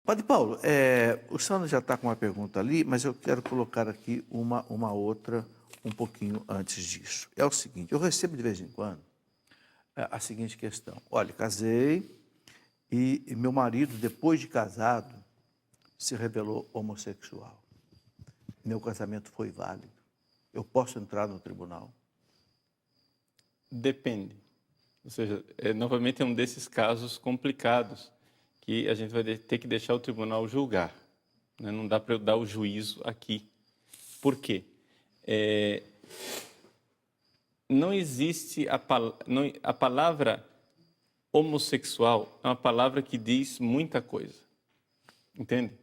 Padre Paulo, o Sandro já está com uma pergunta ali, mas eu quero colocar aqui uma outra um pouquinho antes disso. É o seguinte, eu recebo de vez em quando a seguinte questão. Olha, casei e meu marido, depois de casado, se revelou homossexual. Meu casamento foi válido. Eu posso entrar no tribunal? Depende. Ou seja, novamente é um desses casos complicados que a gente vai ter que deixar o tribunal julgar. Né? Não dá para eu dar o juízo aqui. Por quê? Não existe a palavra homossexual é uma palavra que diz muita coisa. Entende?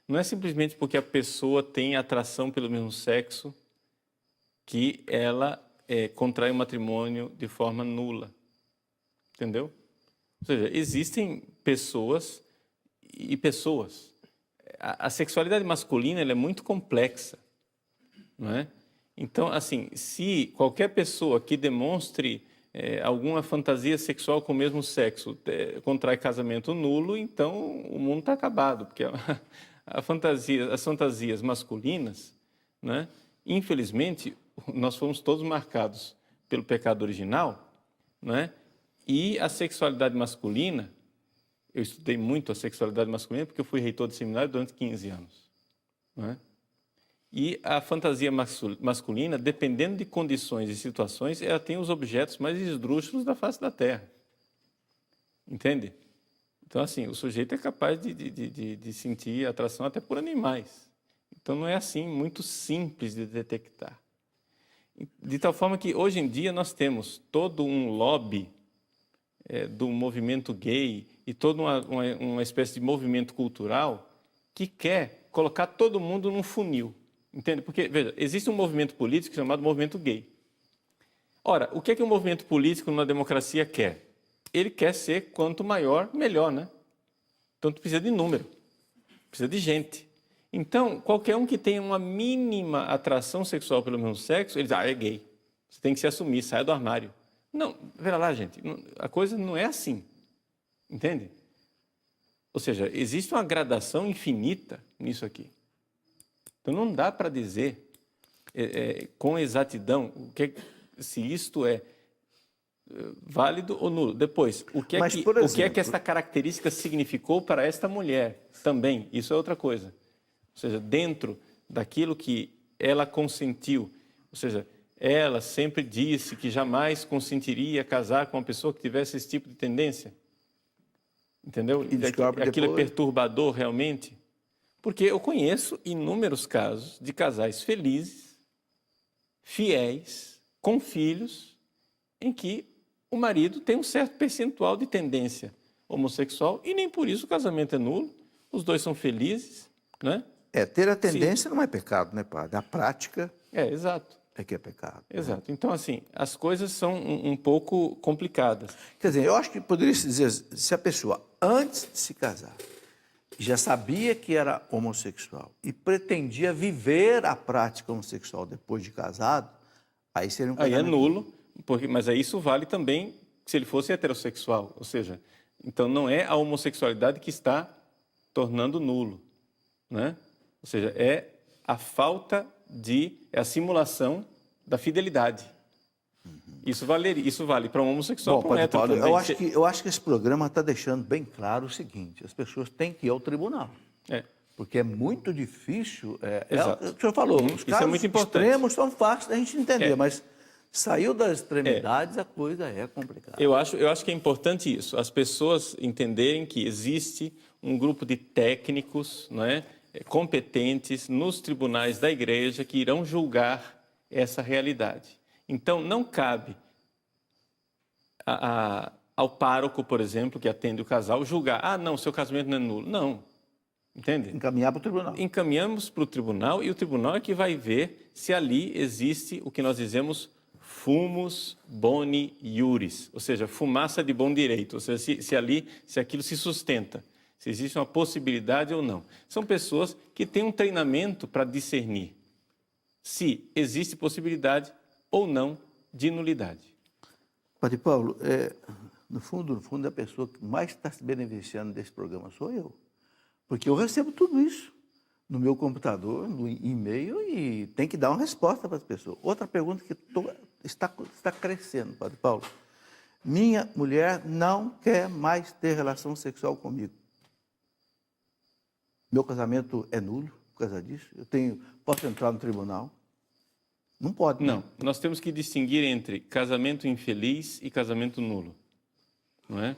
Não é simplesmente porque a pessoa tem atração pelo mesmo sexo que ela contrai o matrimônio de forma nula. Entendeu? Ou seja, existem pessoas e pessoas. A sexualidade masculina ela é muito complexa, não é? Então, assim, se qualquer pessoa que demonstre alguma fantasia sexual com o mesmo sexo contrai casamento nulo, então o mundo está acabado, porque as fantasias masculinas, né? Infelizmente, nós fomos todos marcados pelo pecado original, né? E a sexualidade masculina, eu estudei muito a sexualidade masculina porque eu fui reitor de seminário durante 15 anos. Né? E a fantasia masculina, dependendo de condições e situações, ela tem os objetos mais esdrúxulos da face da Terra. Entende? Então, assim, o sujeito é capaz de sentir atração até por animais. Então, não é assim muito simples de detectar. De tal forma que, hoje em dia, nós temos todo um lobby do movimento gay e toda uma espécie de movimento cultural que quer colocar todo mundo num funil, entende? Porque, veja, existe um movimento político chamado movimento gay. Ora, o que é que um movimento político numa democracia quer? Ele quer ser quanto maior, melhor, né? Então, precisa de número, precisa de gente. Então, qualquer um que tenha uma mínima atração sexual pelo mesmo sexo, ele diz, é gay. Você tem que se assumir, saia do armário. Não, vera lá, gente, a coisa não é assim, entende? Ou seja, existe uma gradação infinita nisso aqui. Então, não dá para dizer com exatidão se isto é válido ou nulo. Depois, o que é que esta característica significou para esta mulher também? Isso é outra coisa. Ou seja, dentro daquilo que ela consentiu, ou seja, ela sempre disse que jamais consentiria casar com uma pessoa que tivesse esse tipo de tendência. Entendeu? Aquilo é perturbador realmente. Porque eu conheço inúmeros casos de casais felizes, fiéis, com filhos, em que o marido tem um certo percentual de tendência homossexual e nem por isso o casamento é nulo, os dois são felizes, né? Ter a tendência não é pecado, né, padre? A prática exato. é que é pecado. Exato. Né? Então, assim, as coisas são um pouco complicadas. Quer dizer, eu acho que poderia se dizer, se a pessoa, antes de se casar, já sabia que era homossexual e pretendia viver a prática homossexual depois de casado, aí seria um casamento... Aí é nulo, mas aí isso vale também se ele fosse heterossexual. Ou seja, então não é a homossexualidade que está tornando nulo, né? Ou seja, é a falta é a simulação da fidelidade. Isso vale para um homossexual, para um hétero Paulo, também. eu acho que esse programa está deixando bem claro o seguinte, as pessoas têm que ir ao tribunal. Porque é muito difícil... o senhor falou, os casos extremos são fáceis da gente entender, mas saiu das extremidades, a coisa é complicada. Eu acho que é importante isso, as pessoas entenderem que existe um grupo de técnicos, não é, competentes nos tribunais da igreja que irão julgar essa realidade. Então, não cabe ao pároco, por exemplo, que atende o casal, julgar, não, seu casamento não é nulo. Não, entende? Encaminhar para o tribunal. Encaminhamos para o tribunal e o tribunal é que vai ver se ali existe o que nós dizemos fumus boni iuris, ou seja, fumaça de bom direito, ou seja, se aquilo se sustenta. Se existe uma possibilidade ou não. São pessoas que têm um treinamento para discernir se existe possibilidade ou não de nulidade. Padre Paulo, no fundo, a pessoa que mais está se beneficiando desse programa sou eu. Porque eu recebo tudo isso no meu computador, no e-mail, e tem que dar uma resposta para as pessoas. Outra pergunta que está crescendo, Padre Paulo. Minha mulher não quer mais ter relação sexual comigo. Meu casamento é nulo por causa disso. Posso entrar no tribunal? Não pode, Não, nós temos que distinguir entre casamento infeliz e casamento nulo, não é?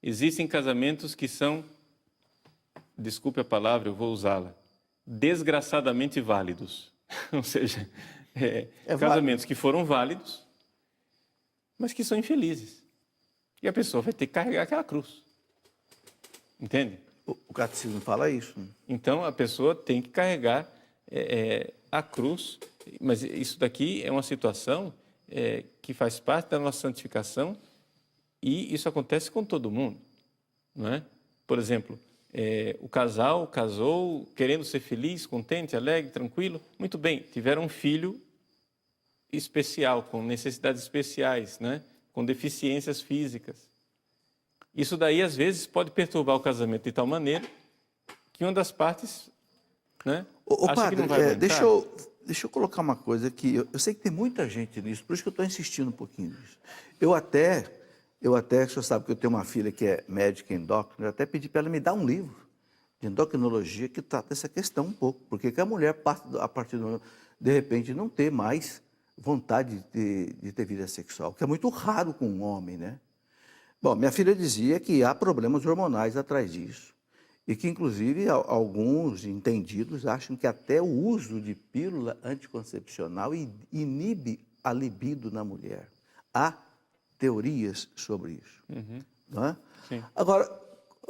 Existem casamentos que são, desculpe a palavra, eu vou usá-la, desgraçadamente válidos. Ou seja, casamentos que foram válidos, mas que são infelizes. E a pessoa vai ter que carregar aquela cruz. Entende? O catecismo fala isso. Então, a pessoa tem que carregar a cruz, mas isso daqui é uma situação que faz parte da nossa santificação e isso acontece com todo mundo, não é? Por exemplo, o casal casou querendo ser feliz, contente, alegre, tranquilo, muito bem, tiveram um filho especial, com necessidades especiais, né? Com deficiências físicas. Isso daí, às vezes, pode perturbar o casamento de tal maneira que uma das partes, né, acha padre, que não vai aguentar. deixa eu colocar uma coisa aqui. Eu sei que tem muita gente nisso, por isso que eu estou insistindo um pouquinho nisso. Eu até, o senhor sabe que eu tenho uma filha que é médica endócrina, eu até pedi para ela me dar um livro de endocrinologia que trata essa questão um pouco. Porque que a mulher, a partir do de repente, não ter mais vontade de ter vida sexual, que é muito raro com um homem, né? Bom, minha filha dizia que há problemas hormonais atrás disso e que, inclusive, alguns entendidos acham que até o uso de pílula anticoncepcional inibe a libido na mulher. Há teorias sobre isso. Não é? Sim. Agora,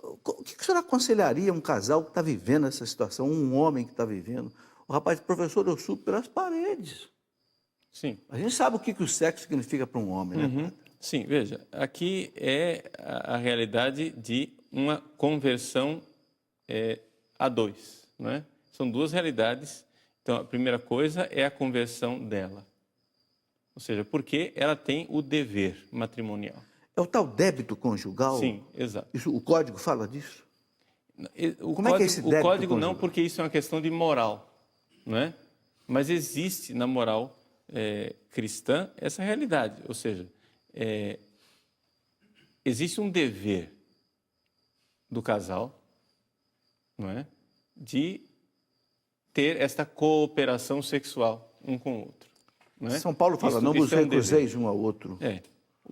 o que a senhora aconselharia a um casal que está vivendo essa situação, um homem que está vivendo? O rapaz, professor, eu subo pelas paredes. Sim. A gente sabe o que o sexo significa para um homem, né, padre? Sim, veja, aqui é a realidade de uma conversão a dois, não é? São duas realidades. Então, a primeira coisa é a conversão dela. Ou seja, porque ela tem o dever matrimonial. É o tal débito conjugal? Sim, exato. Isso, o código fala disso? Como é que é esse débito o código conjugal? não, porque isso é uma questão de moral, não é? Mas existe na moral cristã essa realidade, ou seja, existe um dever do casal, não é, de ter esta cooperação sexual um com o outro. Não é? São Paulo fala, não vos recuseis um ao outro.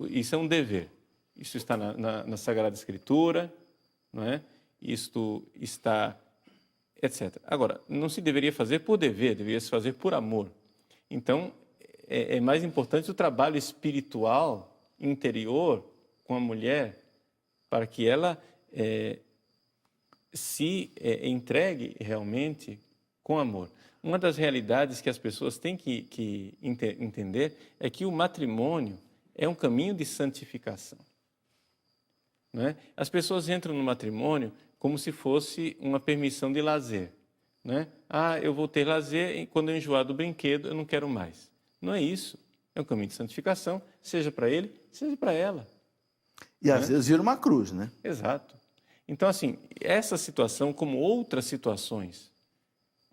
Isso é um dever. Isso está na Sagrada Escritura, não é? Isto está, etc. Agora, não se deveria fazer por dever, deveria se fazer por amor. Então, é mais importante o trabalho espiritual interior com a mulher para que ela se entregue realmente com amor. Uma das realidades que as pessoas têm que entender é que o matrimônio é um caminho de santificação. Não é? As pessoas entram no matrimônio como se fosse uma permissão de lazer. Não é? Ah, eu vou ter lazer e quando eu enjoar do brinquedo, eu não quero mais. Não é isso. É um caminho de santificação, seja para ele, seja para ela. E às vezes vira uma cruz, né? Exato. Então, assim, essa situação, como outras situações,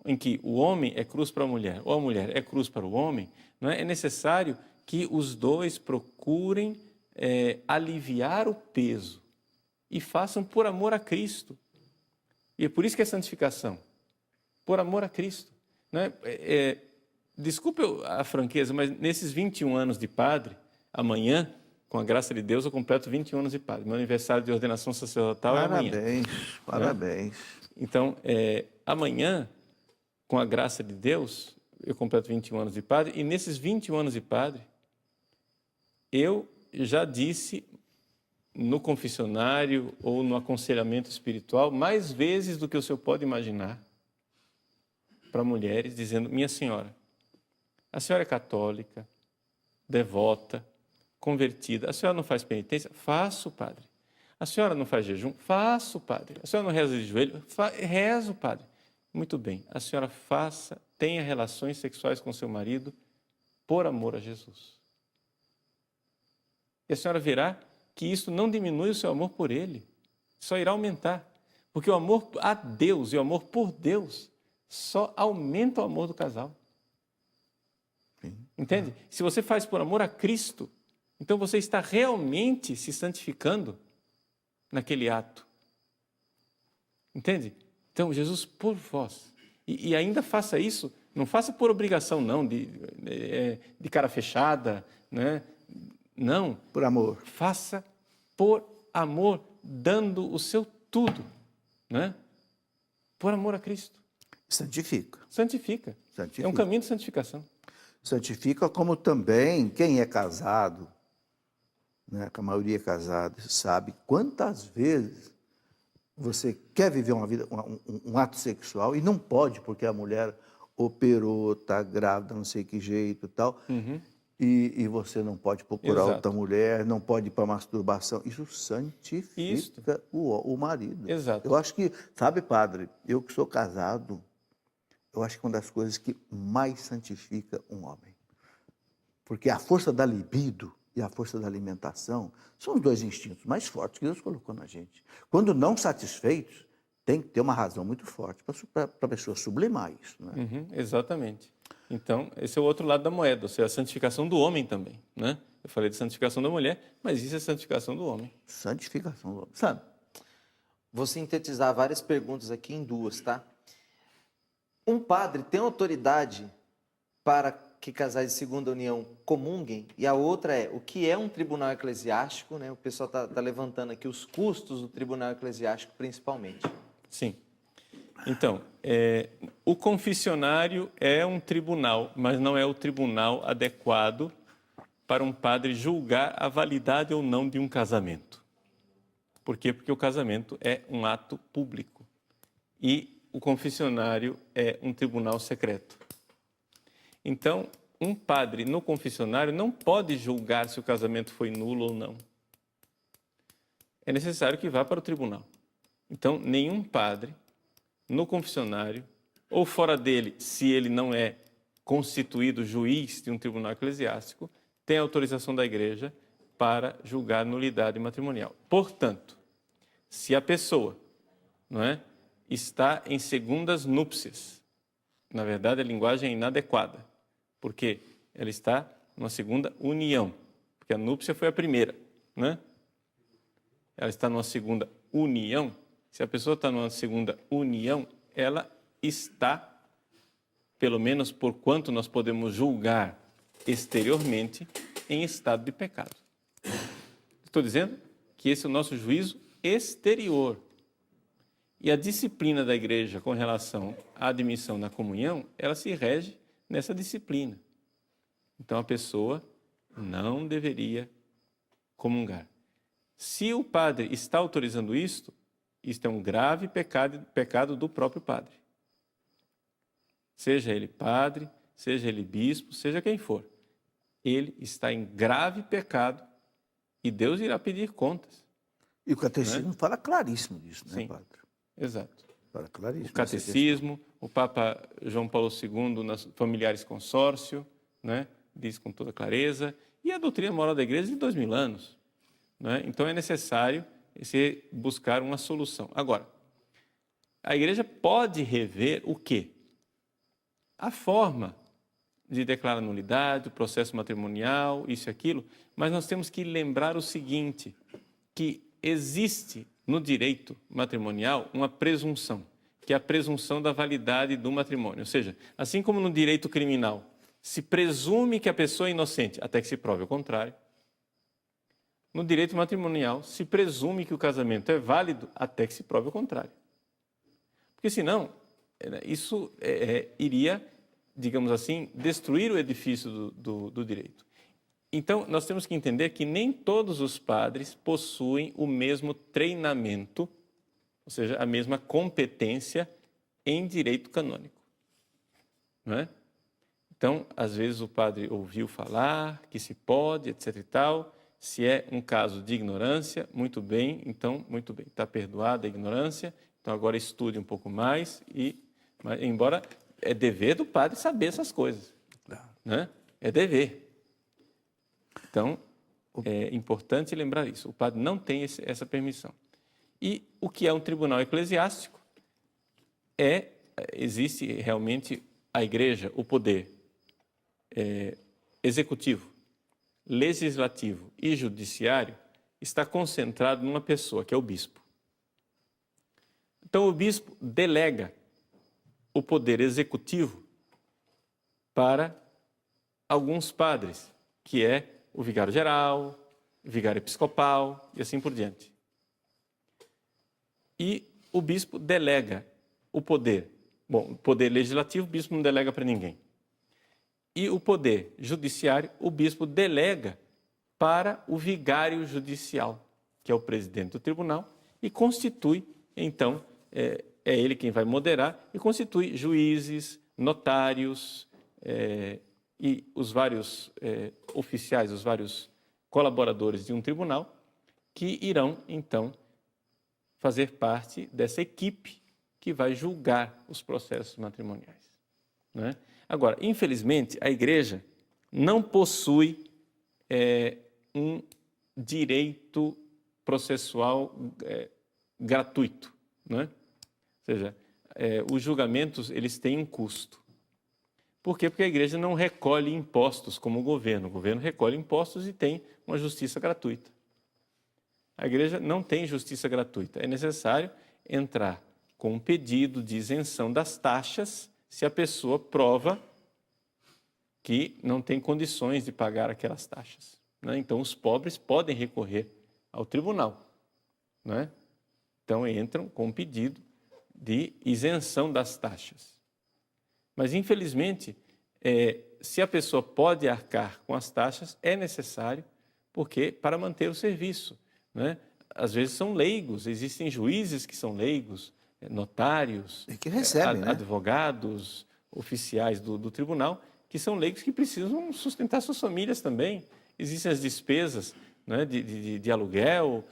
em que o homem é cruz para a mulher, ou a mulher é cruz para o homem, não é? É necessário que os dois procurem aliviar o peso e façam por amor a Cristo. E é por isso que é santificação. Por amor a Cristo. Não é? Desculpe a franqueza, mas nesses 21 anos de padre, amanhã, com a graça de Deus, eu completo 21 anos de padre. Meu aniversário de ordenação sacerdotal é amanhã. Parabéns. Então, amanhã, com a graça de Deus, eu completo 21 anos de padre, e nesses 21 anos de padre, eu já disse no confessionário ou no aconselhamento espiritual, mais vezes do que o senhor pode imaginar, para mulheres, dizendo, minha senhora, a senhora é católica, devota, convertida, a senhora não faz penitência? Faço, padre. A senhora não faz jejum? Faço, padre. A senhora não reza de joelho? Rezo, padre. Muito bem, a senhora tenha relações sexuais com seu marido por amor a Jesus. E a senhora verá que isso não diminui o seu amor por ele, só irá aumentar. Porque o amor a Deus e o amor por Deus só aumenta o amor do casal. Sim. Entende? Se você faz por amor a Cristo, então você está realmente se santificando naquele ato. Entende? Então, Jesus por vós. E ainda faça isso, não faça por obrigação, não, de cara fechada, né? Não. Por amor. Faça por amor, dando o seu tudo, né? Por amor a Cristo. Santifica. Santifica. Santifica. É um caminho de santificação. Santifica, como também quem é casado, né, que a maioria é casada, sabe quantas vezes você quer viver uma vida, um ato sexual e não pode, porque a mulher operou, está grávida, não sei que jeito e tal, e você não pode procurar Exato. outra mulher, não pode ir para masturbação. Isso santifica o marido. Exato. Eu acho que, sabe, padre, eu que sou casado, eu acho que é uma das coisas que mais santifica um homem. Porque a força da libido e a força da alimentação são os dois instintos mais fortes que Deus colocou na gente. Quando não satisfeitos, tem que ter uma razão muito forte para a pessoa sublimar isso. Né? Exatamente. Então, esse é o outro lado da moeda, ou seja, a santificação do homem também. Né? Eu falei de santificação da mulher, mas isso é santificação do homem. Santificação do homem. Sabe? Vou sintetizar várias perguntas aqui em duas, tá? Um padre tem autoridade para que casais de segunda união comunguem? E a outra é, o que é um tribunal eclesiástico? Né? O pessoal está levantando aqui os custos do tribunal eclesiástico, principalmente. Sim. Então, o confessionário é um tribunal, mas não é o tribunal adequado para um padre julgar a validade ou não de um casamento. Por quê? Porque o casamento é um ato público e o confessionário é um tribunal secreto. Então, um padre no confessionário não pode julgar se o casamento foi nulo ou não. É necessário que vá para o tribunal. Então, nenhum padre no confessionário, ou fora dele, se ele não é constituído juiz de um tribunal eclesiástico, tem autorização da igreja para julgar nulidade matrimonial. Portanto, se a pessoa, não é, está em segundas núpcias, na verdade a linguagem é inadequada, porque ela está numa segunda união, porque a núpcia foi a primeira, né? Ela está numa segunda união. Se a pessoa está numa segunda união, ela está, pelo menos por quanto nós podemos julgar exteriormente, em estado de pecado. Estou dizendo que esse é o nosso juízo exterior. E a disciplina da igreja com relação à admissão na comunhão, ela se rege nessa disciplina. Então a pessoa não deveria comungar. Se o padre está autorizando isto é um grave pecado do próprio padre. Seja ele padre, seja ele bispo, seja quem for. Ele está em grave pecado e Deus irá pedir contas. E o catecismo fala claríssimo disso, né, Sim. padre? Exato. Fala claríssimo. O catecismo, o Papa João Paulo II, nas Familiares Consórcio, né, diz com toda clareza, e a doutrina moral da igreja de 2000 anos. Né? Então é necessário se buscar uma solução. Agora, a igreja pode rever o quê? A forma de declarar nulidade, o processo matrimonial, isso e aquilo, mas nós temos que lembrar o seguinte, que existe no direito matrimonial uma presunção, que é a presunção da validade do matrimônio. Ou seja, assim como no direito criminal, se presume que a pessoa é inocente até que se prove o contrário, no direito matrimonial se presume que o casamento é válido até que se prove o contrário. Porque senão, isso iria, digamos assim, destruir o edifício do direito. Então, nós temos que entender que nem todos os padres possuem o mesmo treinamento, ou seja, a mesma competência em direito canônico. Não é? Então, às vezes o padre ouviu falar que se pode, etc. e tal. Se é um caso de ignorância, muito bem, então, muito bem, está perdoada a ignorância, então agora estude um pouco mais, mas, embora é dever do padre saber essas coisas, né? É dever. Então, é importante lembrar isso, o padre não tem essa permissão. E o que é um tribunal eclesiástico? Existe realmente a igreja, o poder executivo, legislativo e judiciário está concentrado numa pessoa, que é o bispo. Então, o bispo delega o poder executivo para alguns padres, que é o vigário-geral, o vigário episcopal e assim por diante. E o bispo delega o poder. Bom, o poder legislativo, o bispo não delega para ninguém. E o poder judiciário, o bispo delega para o vigário judicial, que é o presidente do tribunal, e constitui, então, é ele quem vai moderar, e constitui juízes, notários e os vários oficiais, os vários colaboradores de um tribunal, que irão, então, fazer parte dessa equipe que vai julgar os processos matrimoniais. Né? Agora, infelizmente, a igreja não possui um direito processual gratuito. Né? Ou seja, os julgamentos eles têm um custo. Por quê? Porque a igreja não recolhe impostos como o governo. O governo recolhe impostos e tem uma justiça gratuita. A igreja não tem justiça gratuita. É necessário entrar com um pedido de isenção das taxas se a pessoa prova que não tem condições de pagar aquelas taxas. Né? Então, os pobres podem recorrer ao tribunal. Né? Então, entram com um pedido de isenção das taxas. Mas, infelizmente, se a pessoa pode arcar com as taxas, é necessário, porque para manter o serviço. Né? Às vezes são leigos, existem juízes que são leigos, notários, E que recebem, né? advogados, oficiais do tribunal, que são leigos que precisam sustentar suas famílias também. Existem as despesas, né, de aluguel,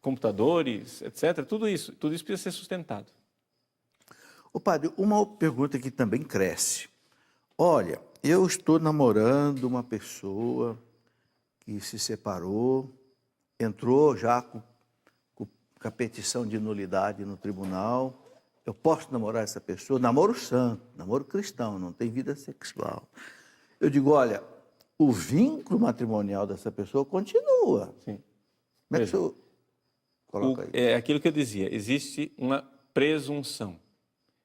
computadores, etc. Tudo isso precisa ser sustentado. Ô padre, uma pergunta que também cresce. Olha, eu estou namorando uma pessoa que se separou, entrou já com a petição de nulidade no tribunal. Eu posso namorar essa pessoa? Namoro santo, namoro cristão, não tem vida sexual. Eu digo, olha, o vínculo matrimonial dessa pessoa continua. Sim. Como é que o senhor coloca aí? É aquilo que eu dizia, existe uma presunção. Ou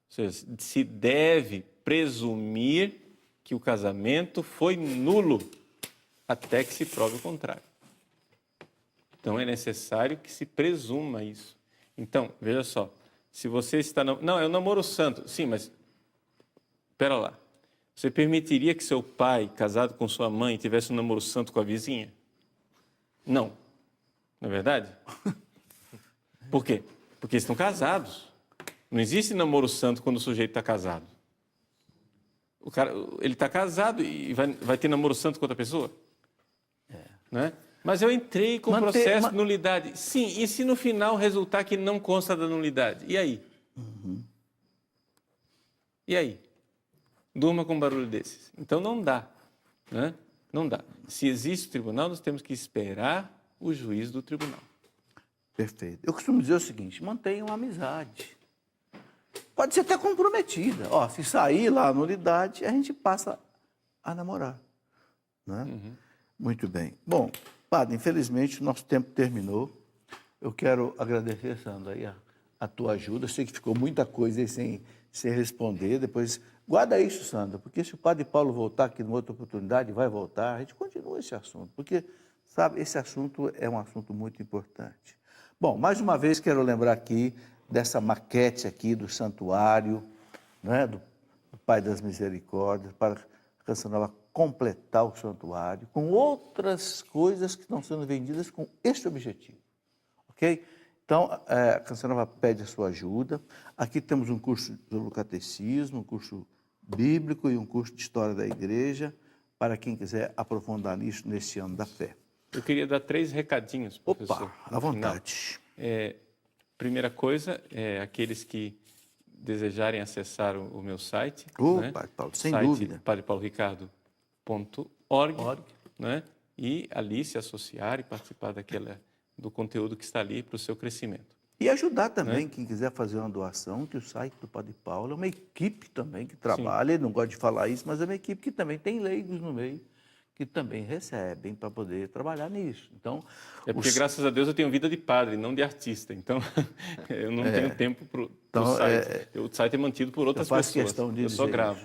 seja, se deve presumir que o casamento foi nulo até que se prove o contrário. Então, é necessário que se presuma isso. Então, veja só, se você está... Não, é um namoro santo. Sim, mas... Espera lá. Você permitiria que seu pai, casado com sua mãe, tivesse um namoro santo com a vizinha? Não. Não é verdade? Por quê? Porque eles estão casados. Não existe namoro santo quando o sujeito está casado. O cara, ele está casado e vai ter namoro santo com outra pessoa? Né? Mas eu entrei com o processo de nulidade. Sim, e se no final resultar que não consta da nulidade? E aí? E aí? Durma com um barulho desses. Então não dá. Né? Não dá. Se existe tribunal, nós temos que esperar o juiz do tribunal. Perfeito. Eu costumo dizer o seguinte, mantenha uma amizade. Pode ser até comprometida. Ó, se sair lá a nulidade, a gente passa a namorar. Né? Muito bem. Bom, padre, infelizmente o nosso tempo terminou. Eu quero agradecer, Sandra, aí a tua ajuda. Eu sei que ficou muita coisa aí sem responder. Depois, guarda isso, Sandra, porque se o padre Paulo voltar aqui numa outra oportunidade, vai voltar, a gente continua esse assunto. Porque, sabe, esse assunto é um assunto muito importante. Bom, mais uma vez quero lembrar aqui dessa maquete aqui do santuário, né, do Pai das Misericórdias, para a Canção Nova completar o santuário com outras coisas que estão sendo vendidas com esse objetivo, ok? Então, a Canção Nova pede a sua ajuda. Aqui temos um curso sobre o catecismo, um curso bíblico e um curso de história da igreja, para quem quiser aprofundar nisso nesse ano da fé. Eu queria dar 3 recadinhos, professor. Opa, à vontade. Primeira coisa, aqueles que desejarem acessar o meu site. Padre Paulo, sem dúvida. padrepauloricardo.org, né? E ali se associar e participar do conteúdo que está ali para o seu crescimento. E ajudar também, quem quiser fazer uma doação, que o site do Padre Paulo é uma equipe também que trabalha, ele não gosta de falar isso, mas é uma equipe que também tem leigos no meio, que também recebem para poder trabalhar nisso. Então, É porque, graças a Deus, eu tenho vida de padre, não de artista. Então, eu não tenho tempo para o site. O site é mantido por outras pessoas. Questão de eu só dizer gravo.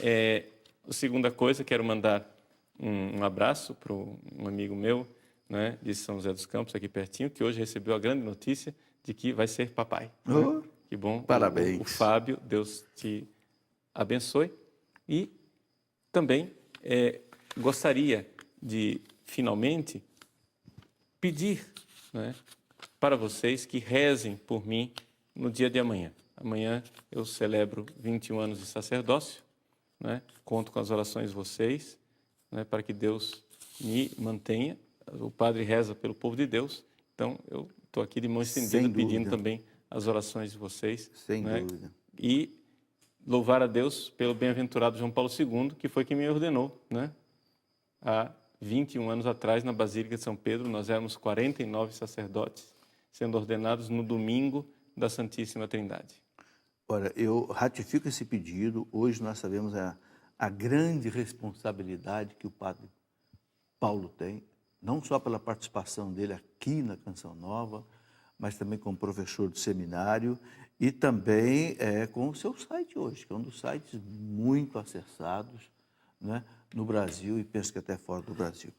isso. A segunda coisa, quero mandar um abraço para um amigo meu, né, de São José dos Campos, aqui pertinho, que hoje recebeu a grande notícia de que vai ser papai. Oh, que bom. Parabéns. O Fábio, Deus te abençoe. E também gostaria de, finalmente, pedir, né, para vocês que rezem por mim no dia de amanhã. Amanhã eu celebro 21 anos de sacerdócio, né? Conto com as orações de vocês, né, para que Deus me mantenha. O padre reza pelo povo de Deus, então eu estou aqui de mão estendida pedindo também as orações de vocês. Sem né? dúvida. E louvar a Deus pelo bem-aventurado João Paulo II, que foi quem me ordenou, né? Há 21 anos atrás, na Basílica de São Pedro, nós éramos 49 sacerdotes sendo ordenados no domingo da Santíssima Trindade. Olha, eu ratifico esse pedido. Hoje nós sabemos a grande responsabilidade que o Padre Paulo tem, não só pela participação dele aqui na Canção Nova, mas também como professor do seminário e também com o seu site hoje, que é um dos sites muito acessados, né, no Brasil e penso que até fora do Brasil.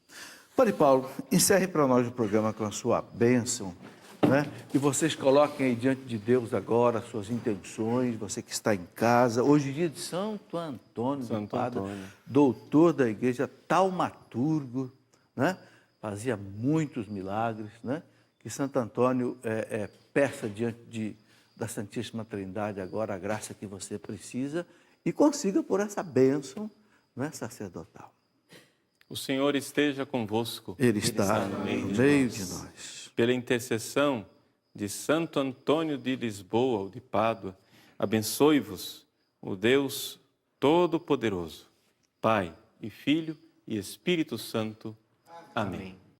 Padre Paulo, encerre para nós o programa com a sua bênção, né? E vocês coloquem aí diante de Deus agora as suas intenções, você que está em casa. Hoje é dia de Santo Antônio de Padua, doutor da igreja, taumaturgo, né? Fazia muitos milagres, né? Que Santo Antônio peça diante da Santíssima Trindade agora a graça que você precisa e consiga por essa bênção, né, sacerdotal. O Senhor esteja convosco. Ele está no meio de nós. Pela intercessão de Santo Antônio de Lisboa ou de Pádua, abençoe-vos o Deus Todo-Poderoso, Pai e Filho e Espírito Santo. Amém.